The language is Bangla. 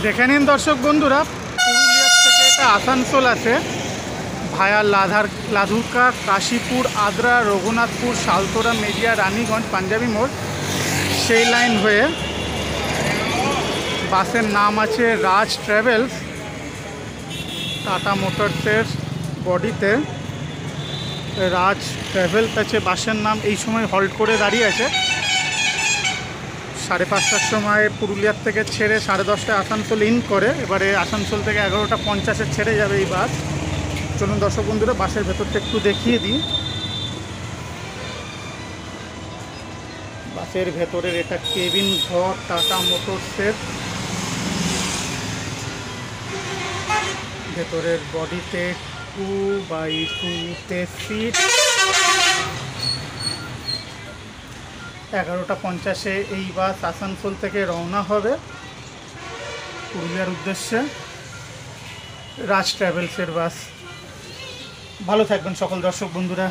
দেখে নিন দর্শক বন্ধুরা, পুরুলিয়ার থেকে এটা আসানসোল আছে ভায়া লাধুকা, কাশীপুর, আদ্রা, রঘুনাথপুর, সালতোরা, মেজিয়া, রানীগঞ্জ, পাঞ্জাবি মোড়, সেই লাইন হয়ে বাসের নাম আছে রাজ ট্রাভেলস। টাটা মোটরসের বডিতে রাজ ট্রাভেলস আছে বাসের নাম। এই সময় হল্ট করে দাঁড়িয়ে আছে। 5:30টার সময় পুরুলিয়ার থেকে ছেড়ে 10:30টায় আসানসোল ইন করে। এবারে আসানসোল থেকে 11:50-এ ছেড়ে যাবে এই বাস। চলুন দর্শক বন্ধুরা, বাসের ভেতরটা একটু দেখিয়ে দিই। বাসের ভেতরের এটা কেবিন ঘর টাটা মোটরসের। ভেতরের বডিতে 2x2 সিট। 11:50-এ এই বাস আসানসোল থেকে রওনা হবে পুরুলিয়ার উদ্দেশ্যে। রাজ ট্রাভেলসের বাস। ভালো থাকবেন সকল দর্শক বন্ধুরা।